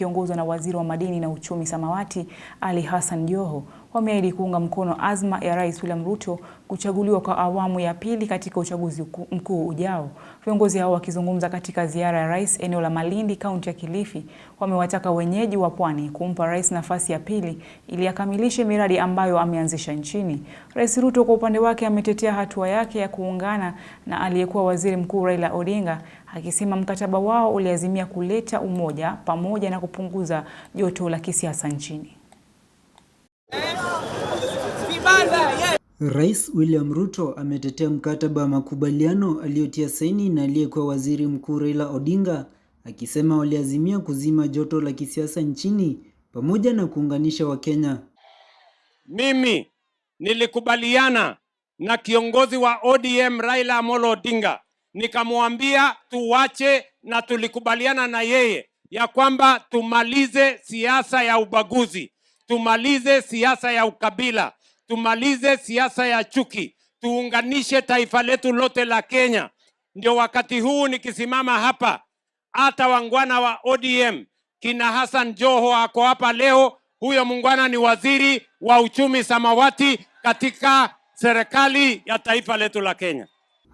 Kiongozwa na Waziri wa Madini na Uchumi Samawati Ali Hassan Joho wameahidi kuunga mkono azma ya Rais William Ruto kuchaguliwa kwa awamu ya pili katika uchaguzi mkuu ujao. Viongozi hao wakizungumza katika ziara ya Rais eneo la Malindi, kaunti ya Kilifi, wamewataka wenyeji wa Pwani kumpa Rais nafasi ya pili ili akamilishe miradi ambayo ameanzisha nchini. Rais Ruto kwa upande wake ametetea hatua yake ya kuungana na aliyekuwa Waziri Mkuu Raila Odinga, akisema mkataba wao uliazimia kuleta umoja pamoja na kupunguza joto la kisiasa nchini. Rais William Ruto ametetea mkataba wa makubaliano aliyotia saini na aliyekuwa Waziri Mkuu Raila Odinga, akisema waliazimia kuzima joto la kisiasa nchini pamoja na kuunganisha Wakenya. Mimi nilikubaliana na kiongozi wa ODM Raila Amolo Odinga, nikamwambia tuwache, na tulikubaliana na yeye ya kwamba tumalize siasa ya ubaguzi, tumalize siasa ya ukabila, tumalize siasa ya chuki, tuunganishe taifa letu lote la Kenya. Ndio wakati huu nikisimama hapa, hata wangwana wa ODM kina Hassan Joho ako hapa leo. Huyo mungwana ni Waziri wa Uchumi Samawati katika serikali ya taifa letu la Kenya.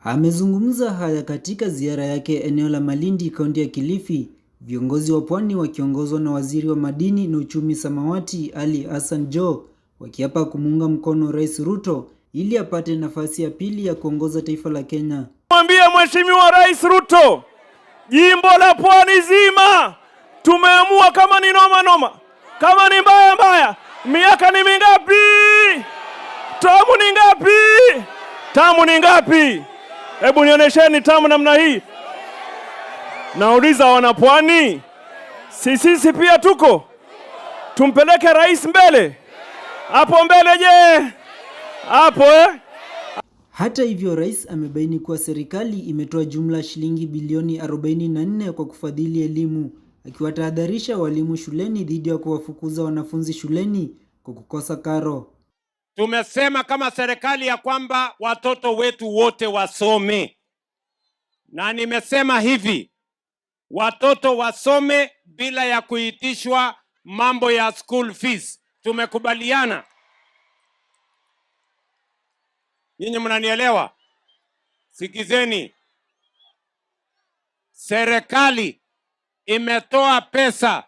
Amezungumza haya katika ziara yake eneo la Malindi, kaunti ya Kilifi, viongozi wa Pwani wakiongozwa na Waziri wa Madini na Uchumi Samawati Ali Hassan Joho wakiapa kumuunga mkono Rais Ruto ili apate nafasi ya pili ya kuongoza taifa la Kenya. Mwambie Mheshimiwa Rais Ruto, jimbo la Pwani zima tumeamua, kama ni noma, kama ni mbaya, miaka ni mingapi? Tamu ni ngapi? Tamu ni ngapi? Hebu nionyesheni tamu namna hii. Nauliza wana Pwani, sisi pia tuko? Tumpeleke rais mbele? Hapo mbele je? Hapo Hata hivyo, rais amebaini kuwa serikali imetoa jumla shilingi bilioni 44 kwa kufadhili elimu, akiwatahadharisha walimu shuleni dhidi ya kuwafukuza wanafunzi shuleni kwa kukosa karo. Tumesema kama serikali ya kwamba watoto wetu wote wasome, na nimesema hivi, watoto wasome bila ya kuitishwa mambo ya school fees. Tumekubaliana. Nyinyi mnanielewa? Sikizeni. Serikali imetoa pesa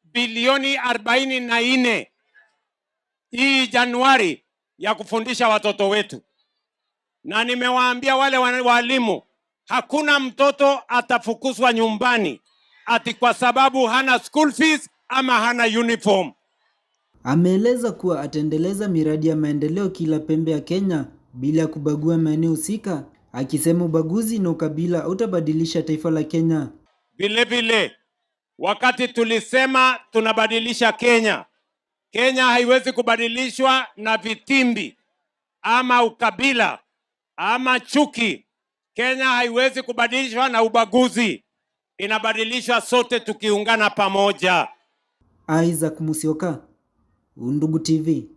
bilioni 44 hii Januari ya kufundisha watoto wetu. Na nimewaambia wale walimu, hakuna mtoto atafukuzwa nyumbani ati kwa sababu hana school fees ama hana uniform. Ameeleza kuwa ataendeleza miradi ya maendeleo kila pembe ya Kenya bila kubagua maeneo husika, akisema ubaguzi na ukabila utabadilisha taifa la Kenya. Vile wakati tulisema tunabadilisha Kenya, Kenya haiwezi kubadilishwa na vitimbi ama ukabila ama chuki. Kenya haiwezi kubadilishwa na ubaguzi. Inabadilishwa sote tukiungana pamoja. Isaac Musyoka, Undugu TV.